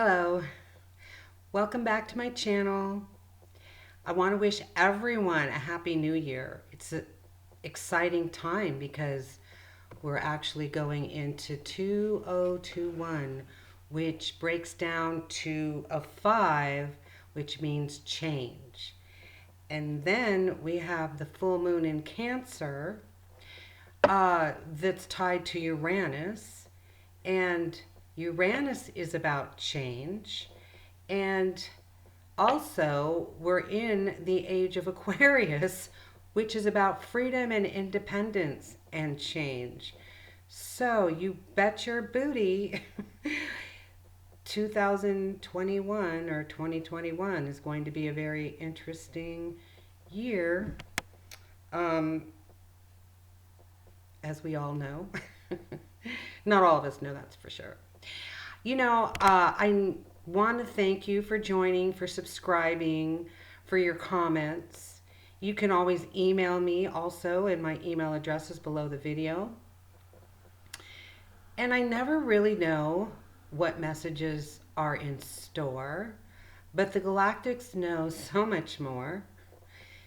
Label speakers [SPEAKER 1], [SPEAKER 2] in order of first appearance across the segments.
[SPEAKER 1] Hello, welcome back to my channel. I want to wish everyone a happy new year. It's an exciting time because we're actually going into 2021, which breaks down to a 5, which means change. And then we have the full moon in Cancer that's tied to Uranus. And Uranus is about change. And also, we're in the age of Aquarius, which is about freedom and independence and change. So, you bet your booty 2021 or 2021 is going to be a very interesting year, um, as we all know. Not all of us know, that's for sure. I want to thank you for joining, for subscribing, for your comments. You can always email me also, and my email address is below the video. And I never really know what messages are in store, but the Galactics know so much more.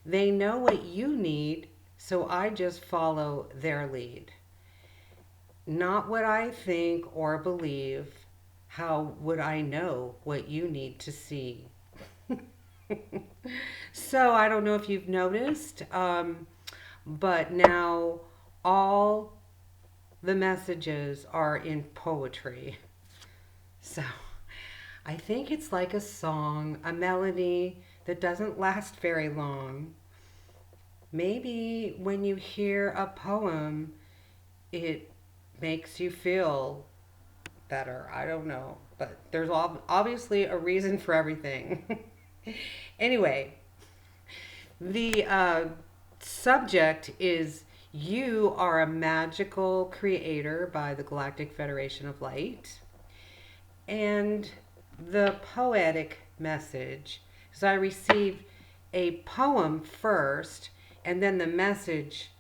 [SPEAKER 1] They know what you need, so I just follow their lead. Not what I think or believe. How would I know what you need to see? So I don't know if you've noticed, but now all the messages are in poetry. So I think it's like a song, a melody that doesn't last very long. Maybe when you hear a poem, it makes you feel better. I don't know. But there's obviously a reason for everything. Anyway, the subject is you are a magical creator by the Galactic Federation of Light. And the poetic message is I received a poem first, and then the message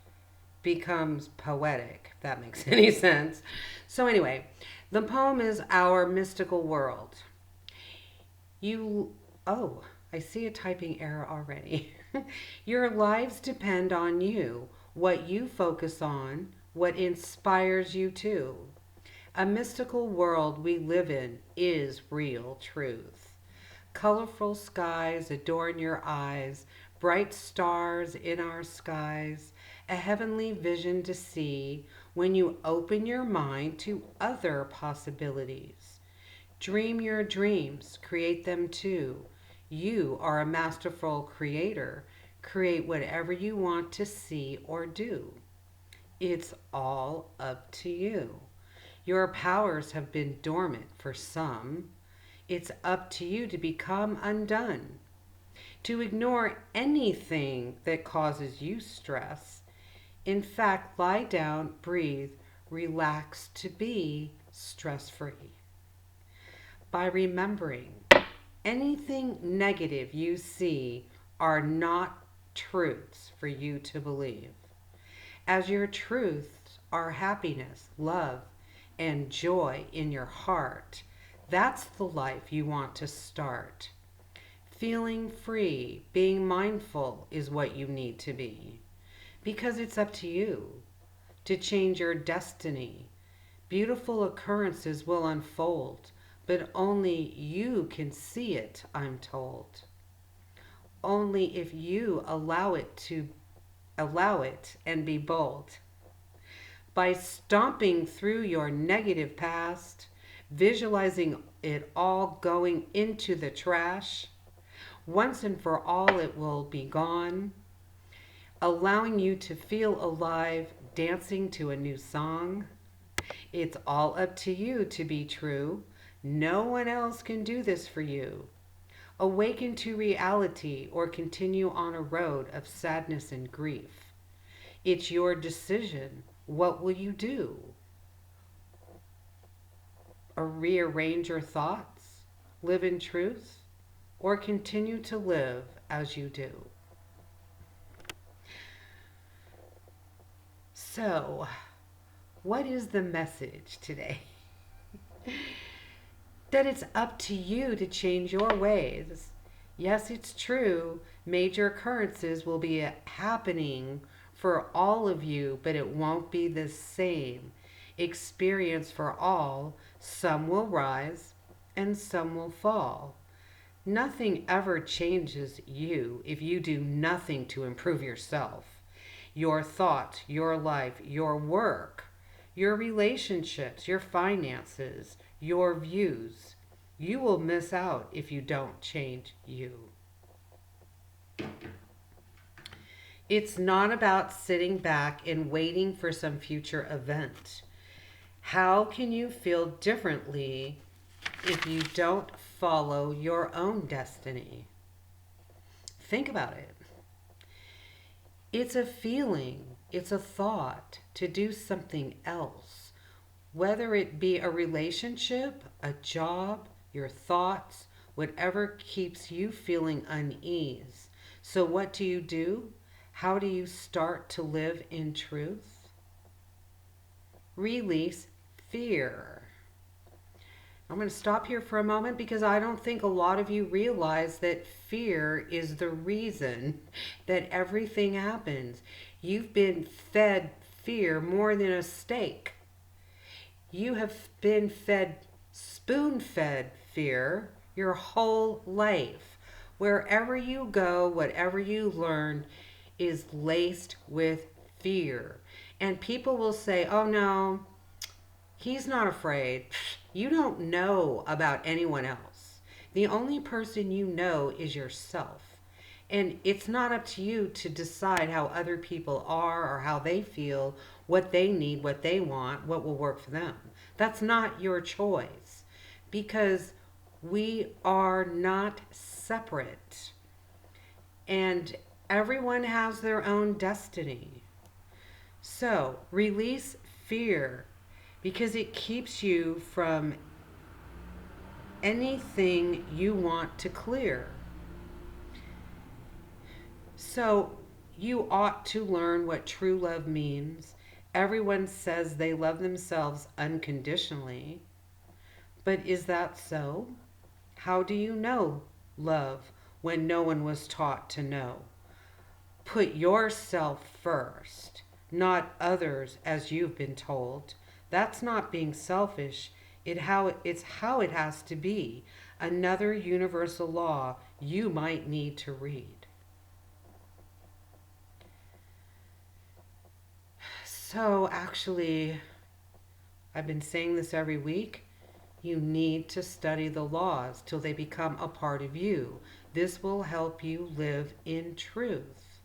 [SPEAKER 1] becomes poetic, if that makes any sense. So, anyway, the poem is Our Mystical World. Oh, I see a typing error already. Your lives depend on you, what you focus on, what inspires you to. A mystical world we live in is real truth. Colorful skies adorn your eyes, bright stars in our skies, a heavenly vision to see when you open your mind to other possibilities. Dream your dreams, create them too. You are a masterful creator. Create whatever you want to see or do. It's all up to you. Your powers have been dormant for some. It's up to you to become undone. To ignore anything that causes you stress. In fact, lie down, breathe, relax to be stress free. By remembering anything negative you see are not truths for you to believe, as your truths are happiness, love, and joy in your heart. That's the life you want to start. Feeling free, being mindful is what you need to be. Because it's up to you to change your destiny. Beautiful occurrences will unfold, but only you can see it, I'm told. Only if you allow it and be bold. By stomping through your negative past, visualizing it all going into the trash, once and for all it will be gone, allowing you to feel alive, dancing to a new song. It's all up to you to be true. No one else can do this for you. Awaken to reality or continue on a road of sadness and grief. It's your decision. What will you do? Or rearrange your thoughts? Live in truth? Or continue to live as you do? So, what is the message today? that it's up to you to change your ways. Yes, it's true. Major occurrences will be happening for all of you, but it won't be the same experience for all. Some will rise and some will fall. Nothing ever changes you if you do nothing to improve yourself. Your thoughts, your life, your work, your relationships, your finances, your views. You will miss out if you don't change you. It's not about sitting back and waiting for some future event. How can you feel differently if you don't follow your own destiny? Think about it. It's a feeling, it's a thought to do something else, whether it be a relationship, a job, your thoughts, whatever keeps you feeling unease. So, what do? How do you start to live in truth? Release fear. I'm going to stop here for a moment because I don't think a lot of you realize that fear is the reason that everything happens. You've been fed fear more than a steak. You have been fed, spoon-fed fear your whole life. Wherever you go, whatever you learn is laced with fear. And people will say, oh no, he's not afraid. You don't know about anyone else. The only person you know is yourself. And it's not up to you to decide how other people are or how they feel, what they need, what they want, what will work for them. That's not your choice because we are not separate. And everyone has their own destiny. So release fear because it keeps you from anything you want to clear. So you ought to learn what true love means. Everyone says they love themselves unconditionally. But is that so? How do you know love when no one was taught to know? Put yourself first, not others as you've been told. That's not being selfish. It's how it has to be. Another universal law you might need to read. So actually, I've been saying this every week. You need to study the laws till they become a part of you. This will help you live in truth.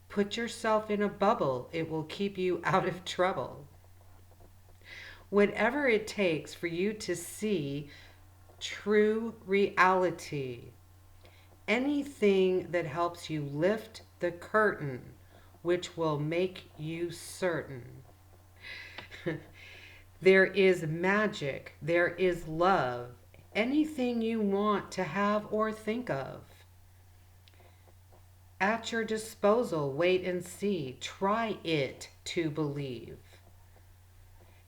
[SPEAKER 1] Put yourself in a bubble. It will keep you out of trouble. Whatever it takes for you to see true reality, anything that helps you lift the curtain, which will make you certain. There is magic, there is love, anything you want to have or think of. At your disposal, wait and see. Try it to believe.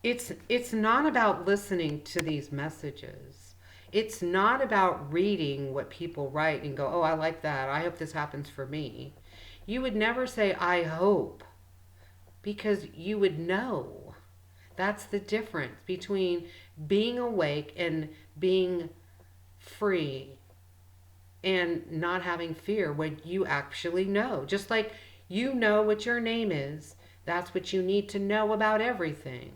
[SPEAKER 1] It's not about listening to these messages. It's not about reading what people write and go, oh, I like that. I hope this happens for me. You would never say, I hope, because you would know. That's the difference between being awake and being free and not having fear when you actually know. Just like you know what your name is, that's what you need to know about everything.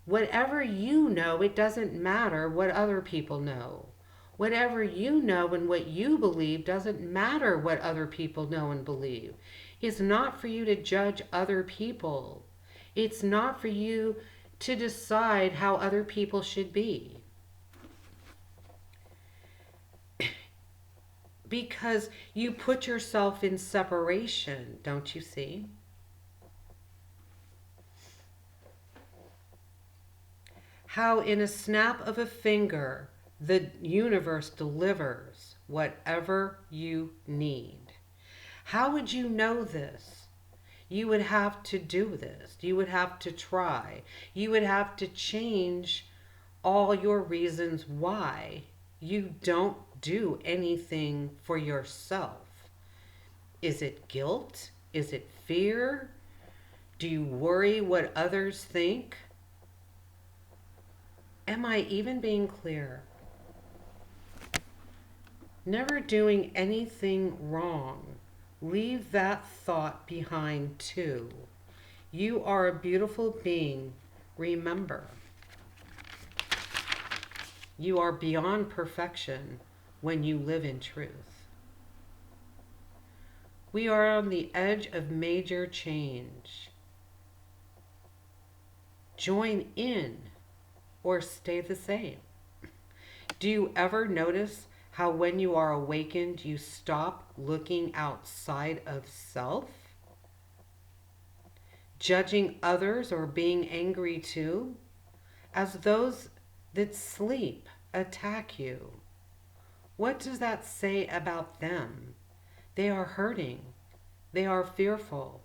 [SPEAKER 1] Whatever you know, it doesn't matter what other people know. Whatever you know and what you believe doesn't matter what other people know and believe. It's not for you to judge other people. It's not for you to decide how other people should be. Because you put yourself in separation, don't you see? How in a snap of a finger, the universe delivers whatever you need. How would you know this? You would have to do this. You would have to try. You would have to change all your reasons why you don't do anything for yourself. Is it guilt? Is it fear? Do you worry what others think? Am I even being clear? Never doing anything wrong. Leave that thought behind too. You are a beautiful being. Remember, you are beyond perfection when you live in truth. We are on the edge of major change. Join in or stay the same. Do you ever notice how when you are awakened, you stop looking outside of self? Judging others or being angry too? As those that sleep attack you. What does that say about them? They are hurting. They are fearful.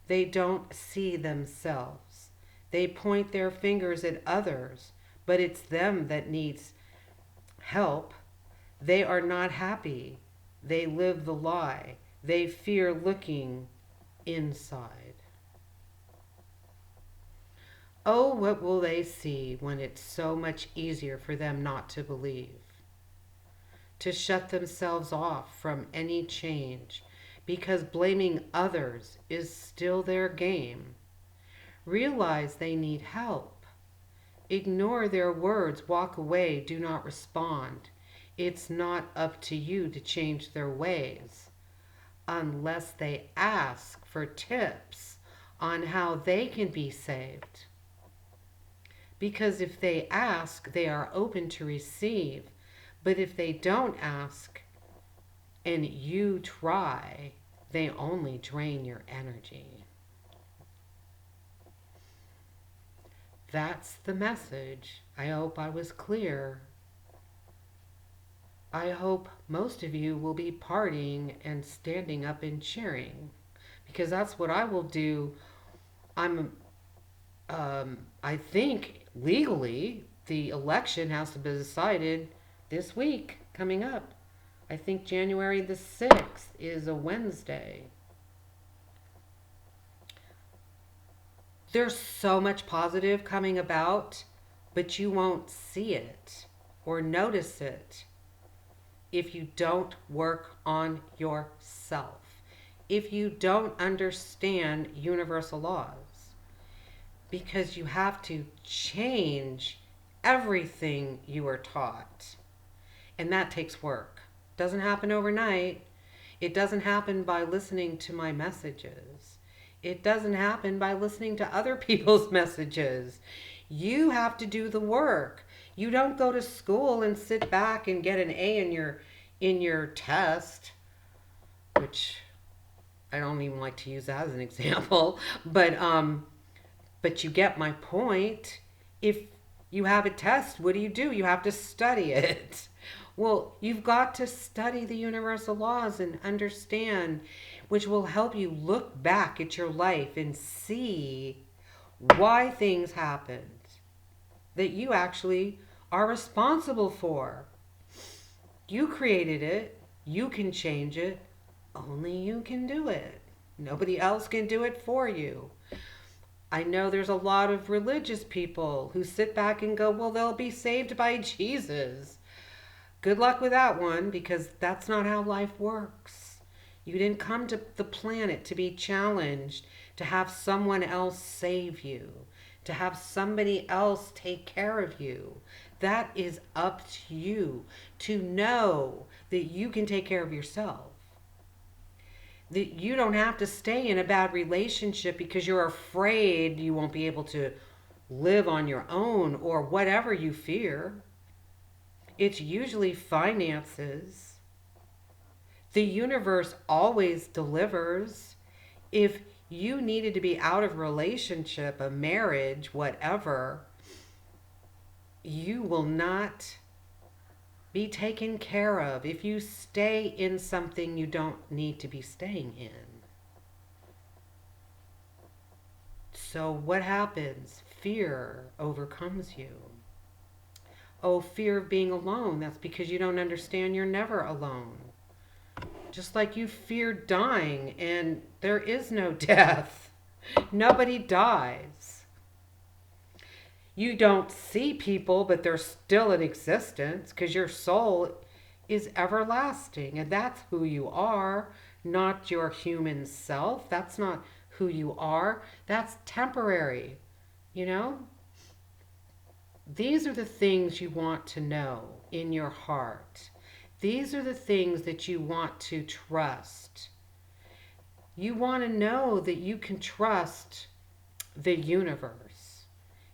[SPEAKER 1] They don't see themselves. They point their fingers at others, but it's them that needs help. They are not happy. They live the lie. They fear looking inside. Oh, what will they see when it's so much easier for them not to believe? To shut themselves off from any change because blaming others is still their game. Realize they need help. Ignore their words, walk away, do not respond. It's not up to you to change their ways unless they ask for tips on how they can be saved. Because if they ask, they are open to receive. But if they don't ask and you try, they only drain your energy. That's the message. I hope I was clear. I hope most of you will be partying and standing up and cheering, because that's what I will do. I think legally the election has to be decided this week coming up. I think January the 6th is a Wednesday. There's so much positive coming about, but you won't see it or notice it if you don't work on yourself, if you don't understand universal laws, because you have to change everything you were taught. And that takes work. Doesn't happen overnight. It doesn't happen by listening to my messages. It doesn't happen by listening to other people's messages. You have to do the work. You don't go to school and sit back and get an A in your test, which I don't even like to use that as an example, but you get my point. If you have a test, what do? You have to study it. Well, you've got to study the universal laws and understand, which will help you look back at your life and see why things happened that you actually are responsible for. You created it. You can change it. Only you can do it. Nobody else can do it for you. I know there's a lot of religious people who sit back and go, well, they'll be saved by Jesus. Good luck with that one, because that's not how life works. You didn't come to the planet to be challenged, to have someone else save you, to have somebody else take care of you. That is up to you to know that you can take care of yourself. That you don't have to stay in a bad relationship because you're afraid you won't be able to live on your own or whatever you fear. It's usually finances. The universe always delivers. If you needed to be out of a relationship, a marriage, whatever, you will not be taken care of if you stay in something you don't need to be staying in. So what happens? Fear overcomes you. Oh, fear of being alone. That's because you don't understand you're never alone. Just like you fear dying, and there is no death. Nobody dies. You don't see people, but they're still in existence because your soul is everlasting. And that's who you are, not your human self. That's not who you are. That's temporary, you know? These are the things you want to know in your heart. These are the things that you want to trust. You want to know that you can trust the universe.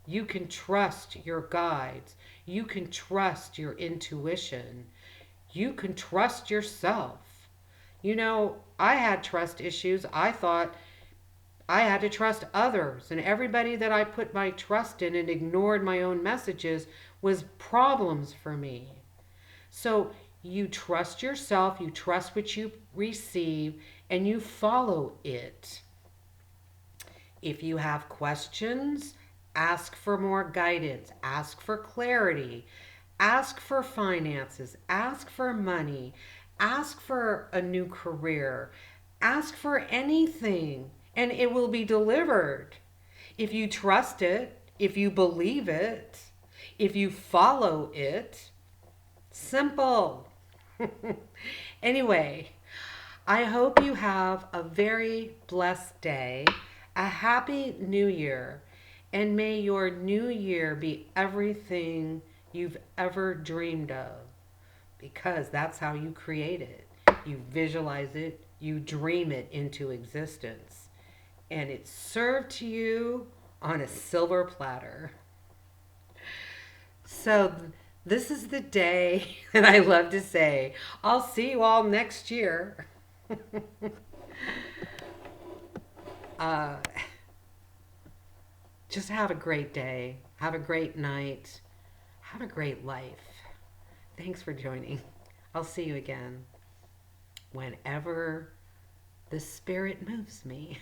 [SPEAKER 1] You can trust your guides. You can trust your intuition. You can trust yourself. You know, I had trust issues. I thought I had to trust others, and everybody that I put my trust in and ignored my own messages was problems for me. So you trust yourself, you trust what you receive, and you follow it. If you have questions, ask for more guidance, ask for clarity, ask for finances, ask for money, ask for a new career, ask for anything, and it will be delivered. If you trust it, if you believe it, if you follow it. Simple. Anyway, I hope you have a very blessed day, a happy new year, and may your new year be everything you've ever dreamed of, because that's how you create it. You visualize it, you dream it into existence, and it's served to you on a silver platter. So this is the day that I love to say, I'll see you all next year. uh, just have a great day. Have a great night. Have a great life. Thanks for joining. I'll see you again whenever the spirit moves me.